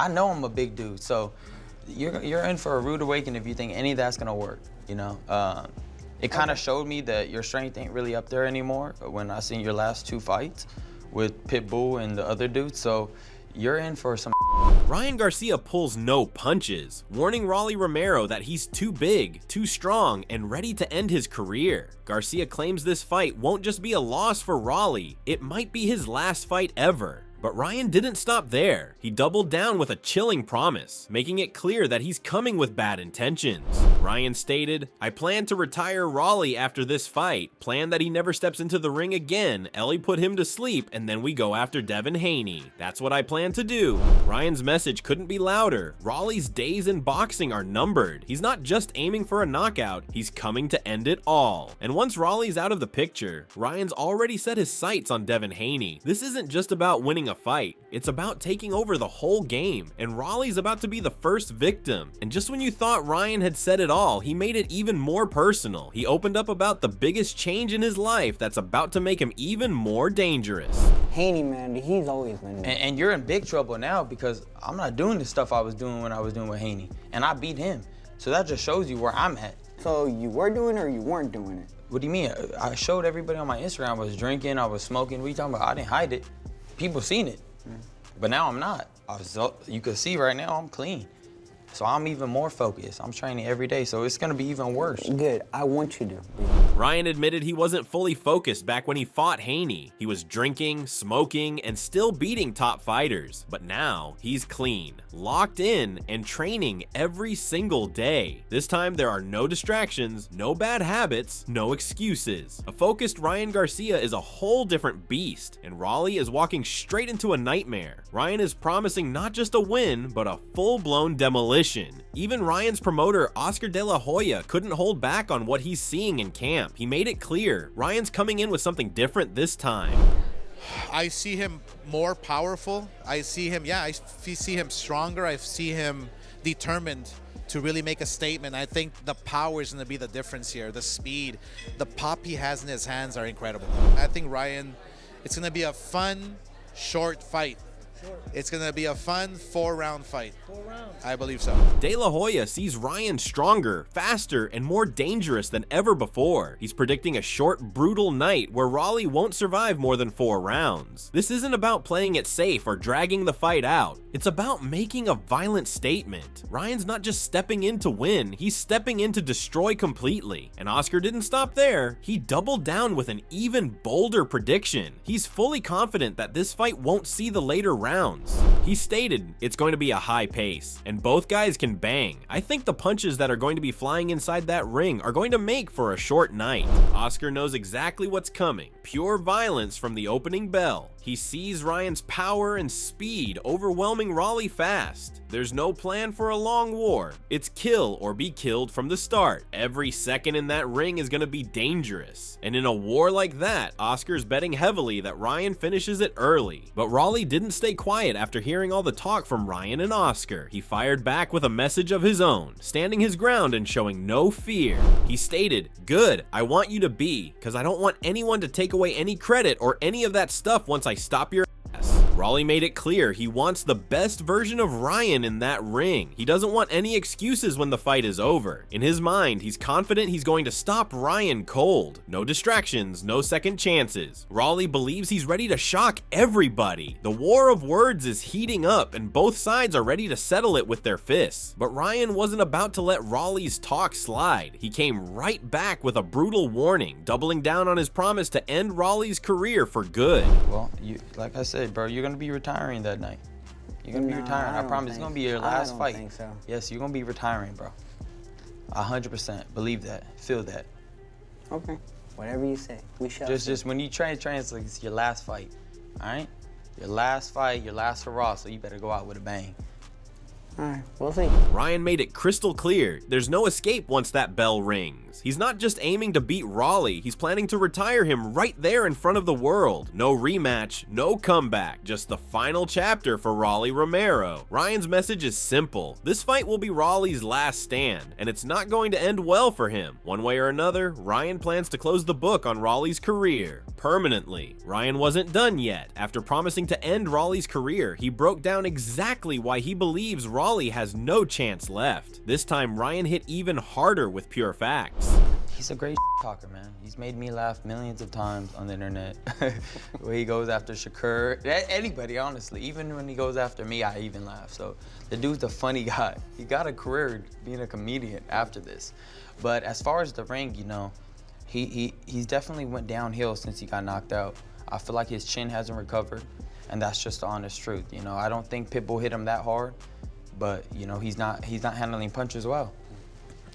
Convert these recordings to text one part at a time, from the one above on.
I know I'm a big dude, so you're in for a rude awakening if you think any of that's gonna work, you know? It kind of showed me that your strength ain't really up there anymore when I seen your last 2 fights with Pitbull and the other dudes, so you're in for some. Ryan Garcia pulls no punches, warning Rolly Romero that he's too big, too strong, and ready to end his career. Garcia claims this fight won't just be a loss for Rolly, it might be his last fight ever. But Ryan didn't stop there. He doubled down with a chilling promise, making it clear that he's coming with bad intentions. Ryan stated, "I plan to retire Rolly after this fight, plan that he never steps into the ring again, Ellie put him to sleep, and then we go after Devin Haney. That's what I plan to do." Ryan's message couldn't be louder. Rolly's days in boxing are numbered. He's not just aiming for a knockout, he's coming to end it all. And once Rolly's out of the picture, Ryan's already set his sights on Devin Haney. This isn't just about winning a fight, it's about taking over the whole game, and Rolly's about to be the first victim. And just when you thought Ryan had said it all, he made it even more personal. He opened up about the biggest change in his life that's about to make him even more dangerous. Haney, man, he's always been there. And you're in big trouble now because I'm not doing the stuff I was doing when I was doing with Haney, and I beat him. So that just shows you where I'm at. So you were doing it or you weren't doing it? What do you mean? I showed everybody on my Instagram I was drinking, I was smoking. What are you talking about? I didn't hide it. People seen it, but now I'm not. You can see right now I'm clean. So I'm even more focused. I'm training every day, so it's gonna be even worse. Good, I want you to. Ryan admitted he wasn't fully focused back when he fought Haney. He was drinking, smoking, and still beating top fighters. But now, he's clean, locked in, and training every single day. This time, there are no distractions, no bad habits, no excuses. A focused Ryan Garcia is a whole different beast, and Rolly is walking straight into a nightmare. Ryan is promising not just a win, but a full-blown demolition. Even Ryan's promoter, Oscar De La Hoya, couldn't hold back on what he's seeing in camp. He made it clear, Ryan's coming in with something different this time. I see him more powerful. I see him stronger. I see him determined to really make a statement. I think the power is going to be the difference here. The speed, the pop he has in his hands are incredible. I think Ryan, it's going to be a fun, short fight. It's going to be a fun 4-round fight. 4 rounds. I believe so. De La Hoya sees Ryan stronger, faster, and more dangerous than ever before. He's predicting a short, brutal night where Rolly won't survive more than 4 rounds. This isn't about playing it safe or dragging the fight out. It's about making a violent statement. Ryan's not just stepping in to win, he's stepping in to destroy completely. And Oscar didn't stop there. He doubled down with an even bolder prediction. He's fully confident that this fight won't see the later rounds. He stated it's going to be a high pace, and both guys can bang. I think the punches that are going to be flying inside that ring are going to make for a short night. Oscar knows exactly what's coming. Pure violence from the opening bell. He sees Ryan's power and speed overwhelming Rolly fast. There's no plan for a long war. It's kill or be killed from the start. Every second in that ring is going to be dangerous. And in a war like that, Oscar's betting heavily that Ryan finishes it early. But Rolly didn't stay quiet after hearing all the talk from Ryan and Oscar. He fired back with a message of his own, standing his ground and showing no fear. He stated, "Good, I want you to be, because I don't want anyone to take away any credit or any of that stuff once I stop your ass." Rolly made it clear he wants the best version of Ryan in that ring. He doesn't want any excuses when the fight is over. In his mind, he's confident he's going to stop Ryan cold. No distractions, no second chances. Rolly believes he's ready to shock everybody. The war of words is heating up and both sides are ready to settle it with their fists. But Ryan wasn't about to let Rolly's talk slide. He came right back with a brutal warning, doubling down on his promise to end Rolly's career for good. Well, like I said, bro, you're gonna be retiring that night. You're gonna be retiring. I promise. It's gonna be your last fight. I don't think so. Yes, you're gonna be retiring, bro. 100%. Believe that. Feel that. Okay. Whatever you say. We shall. Just when you train, it's like it's your last fight. All right. Your last fight, your last hurrah. So you better go out with a bang. Alright, we'll see. Ryan made it crystal clear, there's no escape once that bell rings. He's not just aiming to beat Rolly, he's planning to retire him right there in front of the world. No rematch, no comeback, just the final chapter for Rolly Romero. Ryan's message is simple. This fight will be Rolly's last stand, and it's not going to end well for him. One way or another, Ryan plans to close the book on Rolly's career. Permanently. Ryan wasn't done yet. After promising to end Rolly's career, he broke down exactly why he believes Rolly has no chance left. This time, Ryan hit even harder with pure facts. He's a great talker, man. He's made me laugh millions of times on the internet. Where he goes after Shakur, anybody, honestly. Even when he goes after me, I even laugh. So the dude's a funny guy. He got a career being a comedian after this. But as far as the ring, you know, he's definitely went downhill since he got knocked out. I feel like his chin hasn't recovered, and that's just the honest truth. You know, I don't think Pitbull hit him that hard, but you know, he's not handling punches well.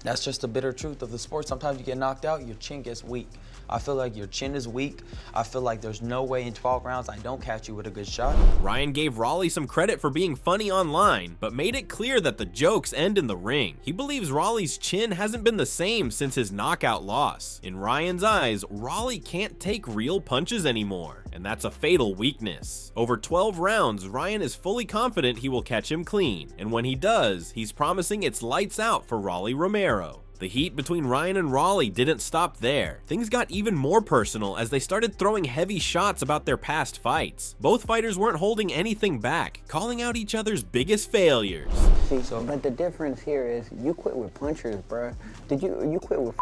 That's just the bitter truth of the sport. Sometimes you get knocked out, your chin gets weak. I feel like your chin is weak. I feel like there's no way in 12 rounds I don't catch you with a good shot. Ryan gave Rolly some credit for being funny online, but made it clear that the jokes end in the ring. He believes Rolly's chin hasn't been the same since his knockout loss. In Ryan's eyes, Rolly can't take real punches anymore, and that's a fatal weakness. Over 12 rounds, Ryan is fully confident he will catch him clean, and when he does, he's promising it's lights out for Rolly Romero. The heat between Ryan and Rolly didn't stop there. Things got even more personal as they started throwing heavy shots about their past fights. Both fighters weren't holding anything back, calling out each other's biggest failures. See, but the difference here is you quit with punchers, bro. You quit with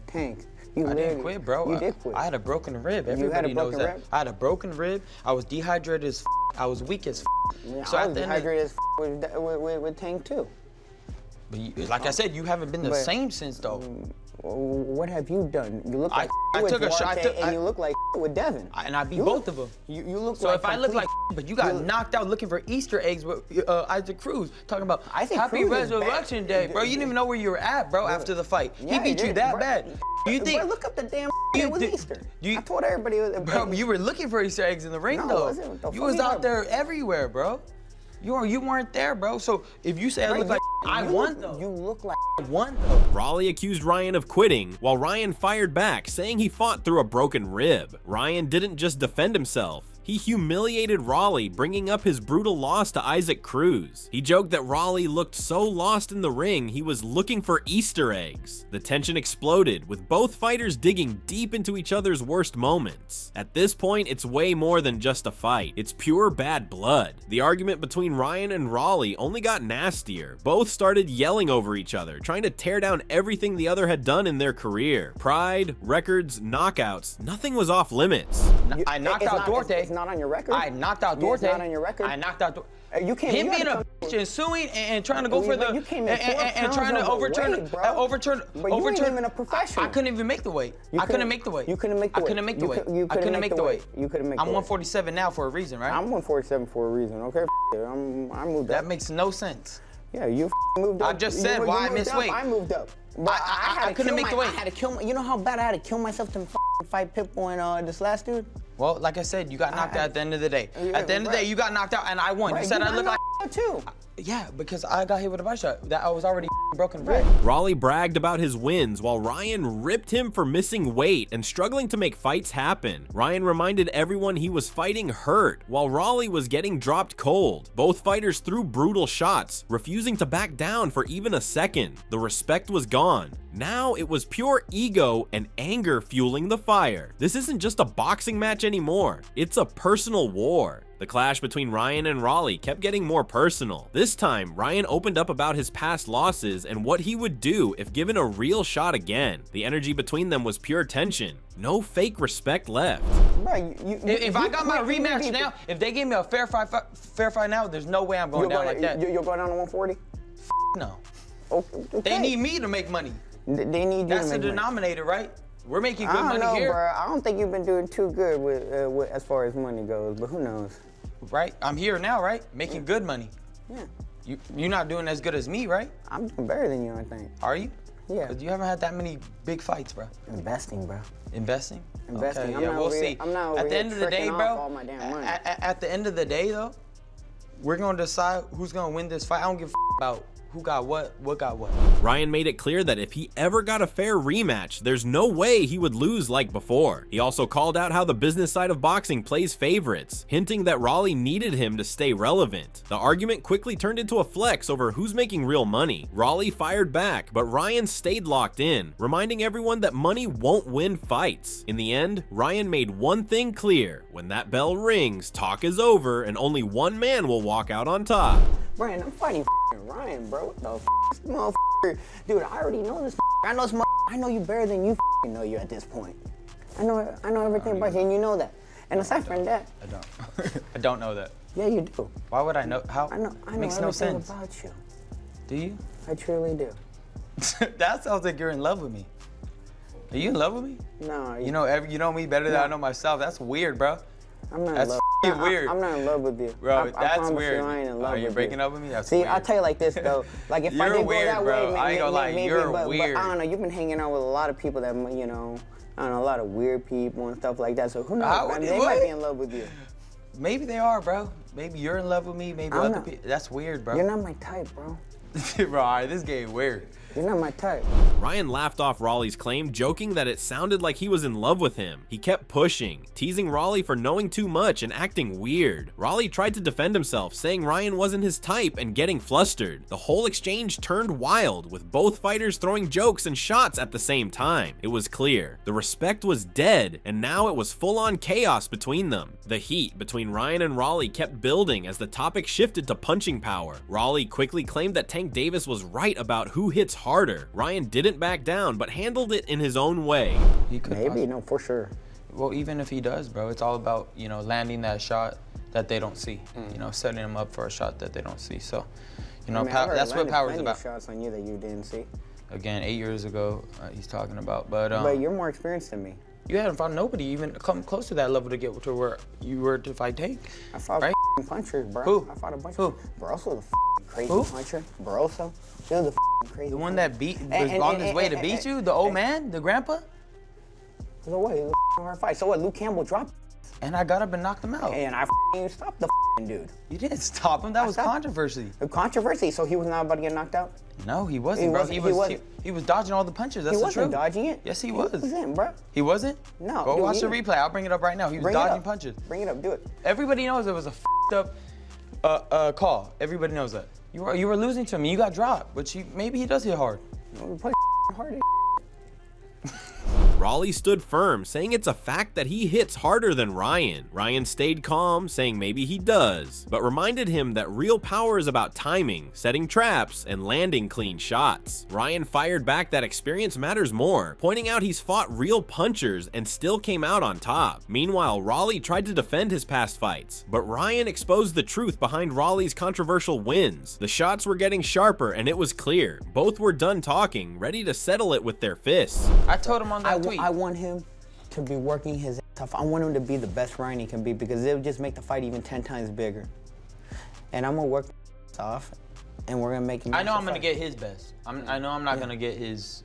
Tank. I didn't quit, bro. You did quit. I had a broken rib. Everybody knows that. Rib? I had a broken rib. I was dehydrated as I was weak as Yeah, so I was dehydrated as with Tank too. But you, like I said, you haven't been the same since though. What have you done? You look like I with took a shot, and you look like with Devin. And I beat both of them. You look so like if I look like but you got knocked out looking for Easter eggs with Isaac Cruz, talking about Happy Resurrection Day, bro. You didn't even know where you were at, bro, after the fight. Yeah, he beat you that bad. You think? Bro, look up the damn with Easter. I told everybody. Bro, you were looking for Easter eggs in the ring, though. You was out there everywhere, bro. You weren't there, bro. So if you say I look like I won, though. You look like I won, though. Rolly accused Ryan of quitting, while Ryan fired back, saying he fought through a broken rib. Ryan didn't just defend himself. He humiliated Rolly, bringing up his brutal loss to Isaac Cruz. He joked that Rolly looked so lost in the ring, he was looking for Easter eggs. The tension exploded, with both fighters digging deep into each other's worst moments. At this point, it's way more than just a fight. It's pure bad blood. The argument between Ryan and Rolly only got nastier. Both started yelling over each other, trying to tear down everything the other had done in their career. Pride, records, knockouts, nothing was off limits. I knocked out Duarte. It's not on your record. I knocked out Duarte. It's not on your record. I knocked out Duarte. You can't. Him being a bitch and suing and trying to go for the and trying to overturn. But you ain't even a professional. I couldn't even make the weight. I couldn't make the weight. You couldn't make the weight. I couldn't make the weight. You couldn't make the weight. You couldn't make the weight. I'm 147 now for a reason, right? I'm 147 for a reason. Okay. I moved up. That makes no sense. Yeah, you moved up. I just said why I missed weight. I moved up. But I couldn't make the weight. I had to kill. You know how bad I had to kill myself to fight Pitbull and this last dude. Well, like I said, you got knocked out at the end of the day. At the end of the day, you got knocked out, and I won. You said I look like too. Yeah, because I got hit with a body shot. That I was already broken rib. Rolly bragged about his wins while Ryan ripped him for missing weight and struggling to make fights happen. Ryan reminded everyone he was fighting hurt while Rolly was getting dropped cold. Both fighters threw brutal shots, refusing to back down for even a second. The respect was gone. Now it was pure ego and anger fueling the fire. This isn't just a boxing match anymore. It's a personal war. The clash between Ryan and Rolly kept getting more personal. This time, Ryan opened up about his past losses and what he would do if given a real shot again. The energy between them was pure tension. No fake respect left. Bro, if I got my rematch now, if they gave me a fair fight now, there's no way I'm going down like that. You'll go down to 140? No. Okay. They need me to make money. They need you to make That's the money. denominator, right? We're making good money here. Bro. I don't think you've been doing too good with as far as money goes, but who knows? Right? I'm here now, right? Making good money. Yeah. You're not doing as good as me, right? I'm doing better than you, I think. Are you? Yeah. Because you haven't had that many big fights, bro. Investing, bro. Investing? Investing. Okay, yeah, we'll see. I'm not over at the end of the day, bro. All my damn money. At the end of the day, though, We're gonna decide who's gonna win this fight. I don't give a about who got what got what. Ryan made it clear that if he ever got a fair rematch, there's no way he would lose like before. He also called out how the business side of boxing plays favorites, hinting that Rolly needed him to stay relevant. The argument quickly turned into a flex over who's making real money. Rolly fired back, but Ryan stayed locked in, reminding everyone that money won't win fights. In the end, Ryan made one thing clear: when that bell rings, talk is over and only one man will walk out on top. Brian, I'm fighting Ryan, bro. What the this motherfucker? Dude, I already know this. I know this. I know you better than you know you at this point. I know everything about you, and you know that. And aside from that, I don't. I don't know that. Yeah, you do. Why would I know? How? I know Makes no everything sense. about you. Do you? I truly do. That sounds like you're in love with me. Are you in love with me? No. You know me better than I know myself. That's weird, bro. I'm not That's in love. weird. I'm not in love with you. Bro, I that's promise weird. You, I ain't in love Are you with breaking up with me? That's See, weird. I'll tell you like this though. Like if I You're didn't weird, go that bro. way, I ain't gonna lie, you're but weird. I don't know. You've been hanging out with a lot of people that I don't know, a lot of weird people and stuff like that. So who knows? They might be in love with you. Maybe they are, bro. Maybe you're in love with me. Maybe other people. That's weird, bro. You're not my type, bro. Bro, all right, this game weird. You're not my type. Ryan laughed off Rolly's claim, joking that it sounded like he was in love with him. He kept pushing, teasing Rolly for knowing too much and acting weird. Rolly tried to defend himself, saying Ryan wasn't his type and getting flustered. The whole exchange turned wild, with both fighters throwing jokes and shots at the same time. It was clear. The respect was dead, and now it was full-on chaos between them. The heat between Ryan and Rolly kept building as the topic shifted to punching power. Rolly quickly claimed that Tank Davis was right about who hits harder. Ryan didn't back down, but handled it in his own way. He could Maybe, no, for sure. Well, even if he does, bro, it's all about, landing that shot that they don't see. Setting him up for a shot that they don't see. So, that's what power's about. Shots on you that you didn't see. Again, 8 years ago, he's talking about. But you're more experienced than me. You hadn't fought nobody even come close to that level to get to where you were to fight Tank. I fought right? punchers, bro. Who? I fought a bunch Who? of Barroso, the crazy Who? puncher. Barroso, you're the crazy. The one that was on his way to beat you? The old man? The grandpa? So what? It was a hard fight. So what? Luke Campbell dropped. And I got up and knocked him out. And I stopped the dude. You didn't stop him. That was controversy. A controversy. So he was not about to get knocked out? No, he wasn't, bro. He was dodging all the punches. That's the truth. He wasn't dodging it. Yes, he was. He wasn't, bro. He wasn't? No. Go dude, watch the replay. I'll bring it up right now. He was dodging punches. Bring it up. Do it. Everybody knows it was a up call. Everybody knows that. You were losing to him. You got dropped, but maybe he does hit hard. Play hard. Rolly stood firm, saying it's a fact that he hits harder than Ryan. Ryan stayed calm, saying maybe he does, but reminded him that real power is about timing, setting traps, and landing clean shots. Ryan fired back that experience matters more, pointing out he's fought real punchers and still came out on top. Meanwhile, Rolly tried to defend his past fights, but Ryan exposed the truth behind Rolly's controversial wins. The shots were getting sharper, and it was clear. Both were done talking, ready to settle it with their fists. I told him on that tweet. I want him to be working his ass off. I want him to be the best Ryan he can be because it'll just make the fight even 10 times bigger. And I'm gonna work my ass off, and we're gonna make him. I know I'm gonna get his best. I know I'm not gonna get his,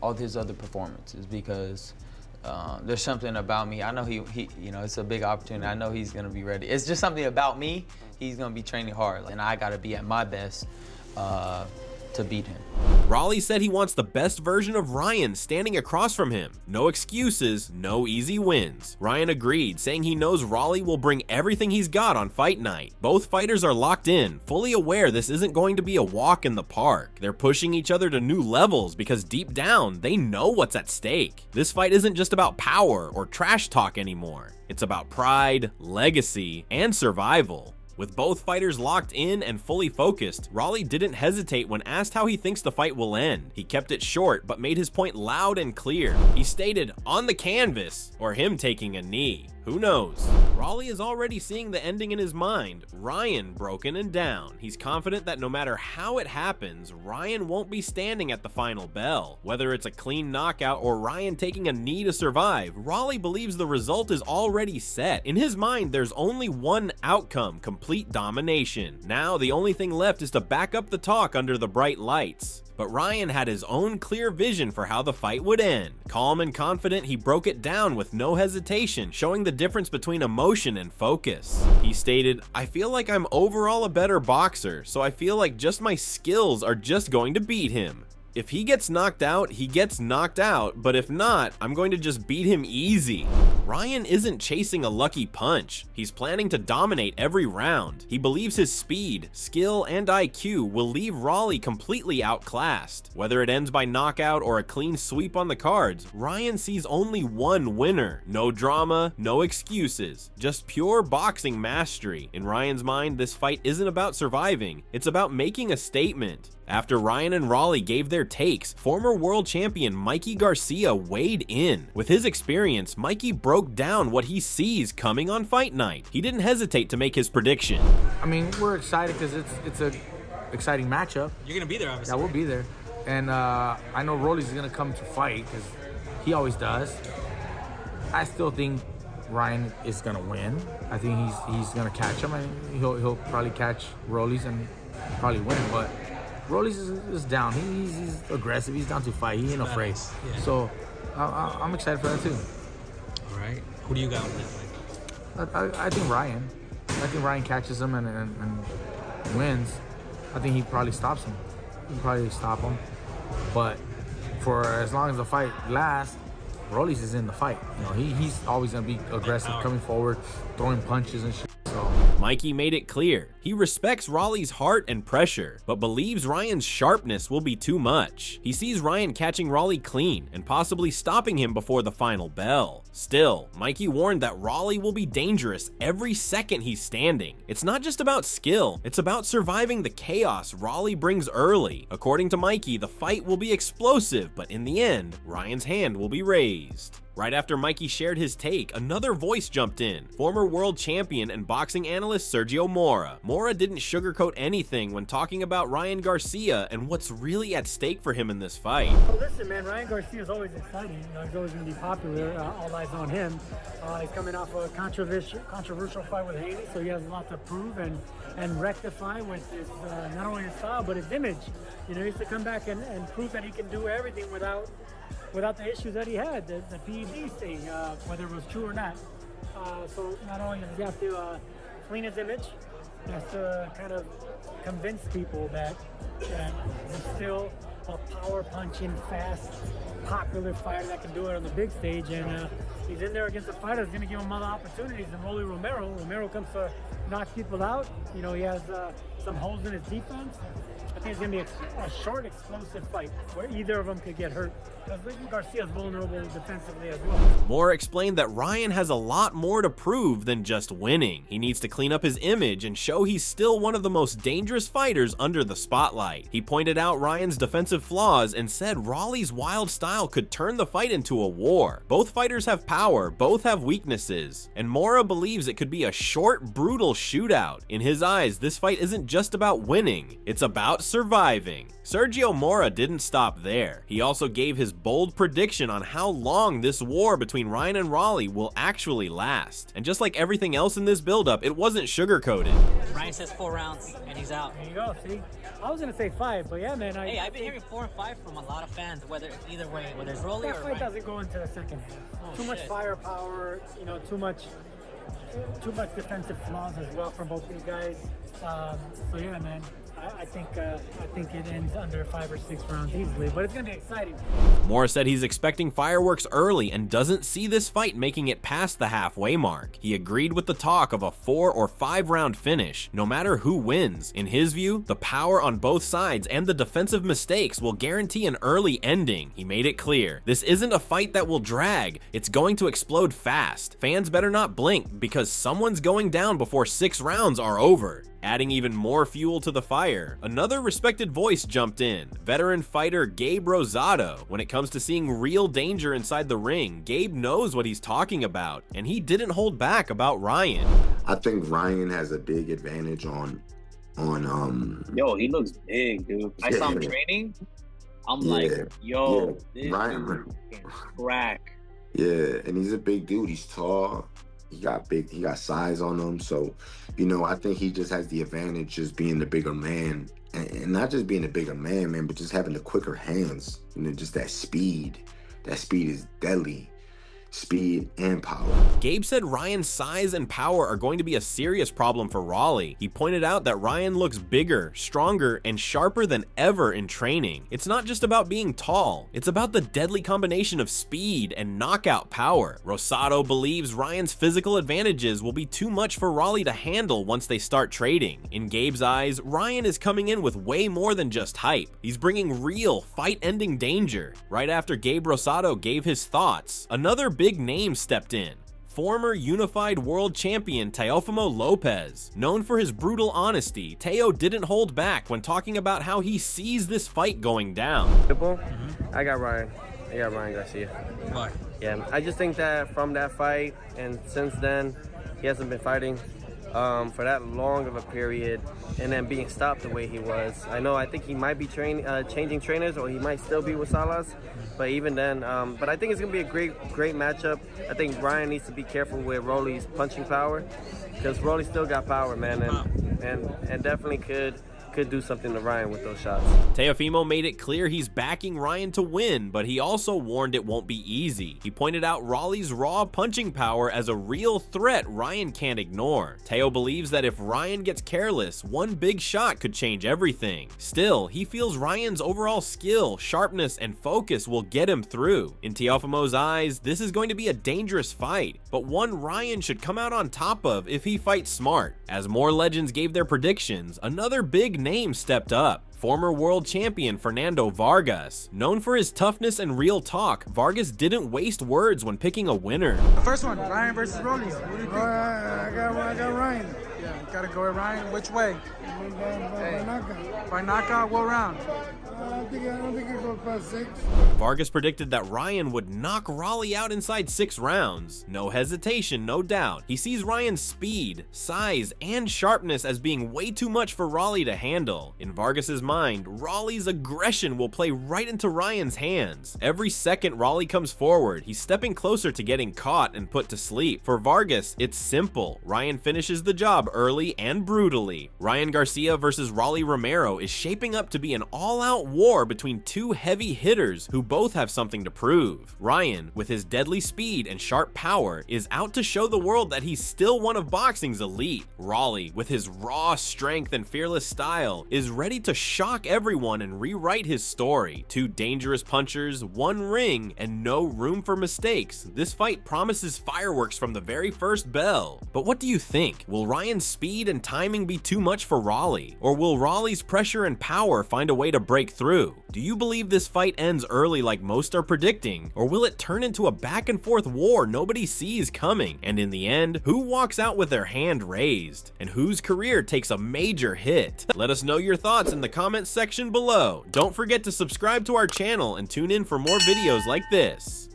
all his other performances because there's something about me. I know he, it's a big opportunity. I know he's gonna be ready. It's just something about me. He's gonna be training hard, and I gotta be at my best to beat him. Rolly said he wants the best version of Ryan standing across from him. No excuses, no easy wins. Ryan agreed, saying he knows Rolly will bring everything he's got on fight night. Both fighters are locked in, fully aware this isn't going to be a walk in the park. They're pushing each other to new levels because deep down, they know what's at stake. This fight isn't just about power or trash talk anymore. It's about pride, legacy, and survival. With both fighters locked in and fully focused, Rolly didn't hesitate when asked how he thinks the fight will end. He kept it short, but made his point loud and clear. He stated, on the canvas, or him taking a knee. Who knows? Rolly is already seeing the ending in his mind, Ryan broken and down. He's confident that no matter how it happens, Ryan won't be standing at the final bell. Whether it's a clean knockout or Ryan taking a knee to survive, Rolly believes the result is already set. In his mind, there's only one outcome, complete domination. Now, the only thing left is to back up the talk under the bright lights. But Ryan had his own clear vision for how the fight would end. Calm and confident, he broke it down with no hesitation, showing the difference between emotion and focus. He stated, "I feel like I'm overall a better boxer, so I feel like just my skills are just going to beat him. If he gets knocked out, he gets knocked out, but if not, I'm going to just beat him easy." Ryan isn't chasing a lucky punch. He's planning to dominate every round. He believes his speed, skill, and IQ will leave Rolly completely outclassed. Whether it ends by knockout or a clean sweep on the cards, Ryan sees only one winner. No drama, no excuses, just pure boxing mastery. In Ryan's mind, this fight isn't about surviving, it's about making a statement. After Ryan and Rolly gave their takes, former world champion Mikey Garcia weighed in. With his experience, Mikey broke down what he sees coming on fight night. He didn't hesitate to make his prediction. I mean, we're excited because it's a exciting matchup. You're gonna be there, obviously. Yeah, we'll be there. And I know Rolly's gonna come to fight because he always does. I still think Ryan is gonna win. I think he's gonna catch him, and he'll probably catch Rolly's and probably win. But Rolly's is down. He's aggressive. He's down to fight. He ain't afraid. Yeah. So I'm excited for that too. All right. Who do you got with that fight? I think Ryan. I think Ryan catches him and wins. I think he probably stops him. He can probably stop him. But for as long as the fight lasts, Rolly's is in the fight. You know, he's always gonna be aggressive, coming forward, throwing punches and shit. So Mikey made it clear he respects Rolly's heart and pressure, but believes Ryan's sharpness will be too much. He sees Ryan catching Rolly clean and possibly stopping him before the final bell. Still, Mikey warned that Rolly will be dangerous every second he's standing. It's not just about skill, it's about surviving the chaos Rolly brings early. According to Mikey, the fight will be explosive, but in the end, Ryan's hand will be raised. Right after Mikey shared his take, another voice jumped in. Former world champion and boxing analyst Sergio Mora. Mora didn't sugarcoat anything when talking about Ryan Garcia and what's really at stake for him in this fight. Well, listen, man, Ryan Garcia is always exciting. You know, he's always going to be popular. All eyes on him. He's coming off a controversial fight with Haney, so he has a lot to prove and rectify with his not only his style but his image. You know, he has to come back and prove that he can do everything without the issues that he had, the PED thing, whether it was true or not. So not only does he have to clean his image, he has to kind of convince people that he's still a power-punching, fast, popular fighter that can do it on the big stage. And he's in there against a fighter that's going to give him other opportunities. And Rolly Romero comes to knock people out. You know, he has some holes in his defense. I think it's going to be a short, explosive fight where either of them could get hurt. Because Garcia's vulnerable defensively as well. Moore explained that Ryan has a lot more to prove than just winning. He needs to clean up his image and show he's still one of the most dangerous fighters under the spotlight. He pointed out Ryan's defensive flaws and said Rolly's wild style could turn the fight into a war. Both fighters have power, both have weaknesses, and Mora believes it could be a short, brutal shootout. In his eyes, this fight isn't just about winning, it's about surviving. Sergio Mora didn't stop there. He also gave his bold prediction on how long this war between Ryan and Rolly will actually last. And just like everything else in this buildup, it wasn't sugarcoated. Ryan says 4 rounds, and he's out. There you go, see? I was going to say 5, but yeah, man. Hey, I've been hearing 4 and 5 from a lot of fans, whether either way, whether it's Rolly that or fight Ryan. doesn't go into the second half. Oh, too much shit. firepower, you know, too much defensive flaws as well from both these guys. So yeah, man. I think it ends under 5 or 6 rounds easily, but it's gonna be exciting. Moore said he's expecting fireworks early and doesn't see this fight making it past the halfway mark. He agreed with the talk of a 4 or 5 round finish, no matter who wins. In his view, the power on both sides and the defensive mistakes will guarantee an early ending. He made it clear, this isn't a fight that will drag, it's going to explode fast. Fans better not blink because someone's going down before 6 rounds are over. Adding even more fuel to the fire, another respected voice jumped in, veteran fighter Gabe Rosado. When it comes to seeing real danger inside the ring, Gabe knows what he's talking about, and he didn't hold back about Ryan. I think Ryan has a big advantage on Yo, he looks big, dude. I saw him training. I'm like, yo, this Ryan dude can crack. Yeah, and he's a big dude. He's tall. he got size on him. So, you know, I think he just has the advantage just being the bigger man, and not just being the bigger man, but just having the quicker hands. You know, just that speed. That speed is deadly. Speed and power. Gabe said Ryan's size and power are going to be a serious problem for Rolly. He pointed out that Ryan looks bigger, stronger, and sharper than ever in training. It's not just about being tall, it's about the deadly combination of speed and knockout power. Rosado believes Ryan's physical advantages will be too much for Rolly to handle once they start trading. In Gabe's eyes, Ryan is coming in with way more than just hype. He's bringing real, fight-ending danger. Right after Gabe Rosado gave his thoughts, another big name stepped in. Former unified world champion Teofimo Lopez. Known for his brutal honesty, Teo didn't hold back when talking about how he sees this fight going down. I got Ryan. I got Ryan Garcia. Why? Yeah, I just think that from that fight and since then, he hasn't been fighting for that long of a period, and then being stopped the way he was. I think he might be changing trainers, or he might still be with Salas, but even then, but I think it's gonna be a great matchup. I think Ryan needs to be careful with Rolly's punching power, because Rolly still got power, man, and definitely could do something to Ryan with those shots. Teofimo made it clear he's backing Ryan to win, but he also warned it won't be easy. He pointed out Rolly's raw punching power as a real threat Ryan can't ignore. Teo believes that if Ryan gets careless, one big shot could change everything. Still, he feels Ryan's overall skill, sharpness, and focus will get him through. In Teofimo's eyes, this is going to be a dangerous fight, but one Ryan should come out on top of if he fights smart. As more legends gave their predictions, another big name stepped up. Former world champion Fernando Vargas. Known for his toughness and real talk, Vargas didn't waste words when picking a winner. First one, Ryan versus Rolly. What do you think? I got Ryan. Yeah, you gotta go with Ryan. Which way? By knockout. By knockout, what round? I don't think it goes past 6. Vargas predicted that Ryan would knock Rolly out inside 6 rounds. No hesitation, no doubt. He sees Ryan's speed, size, and sharpness as being way too much for Rolly to handle. In Vargas's mind, Rolly's aggression will play right into Ryan's hands. Every second Rolly comes forward, he's stepping closer to getting caught and put to sleep. For Vargas, it's simple. Ryan finishes the job early and brutally. Ryan Garcia versus Rolly Romero is shaping up to be an all-out war between two heavy hitters who both have something to prove. Ryan, with his deadly speed and sharp power, is out to show the world that he's still one of boxing's elite. Rolly, with his raw strength and fearless style, is ready to shock everyone and rewrite his story. Two dangerous punchers, one ring, and no room for mistakes. This fight promises fireworks from the very first bell. But what do you think? Will Ryan's speed and timing be too much for Rolly? Or will Rolly's pressure and power find a way to break through? Do you believe this fight ends early like most are predicting? Or will it turn into a back and forth war nobody sees coming? And in the end, who walks out with their hand raised? And whose career takes a major hit? Let us know your thoughts in the comments section below. Don't forget to subscribe to our channel and tune in for more videos like this.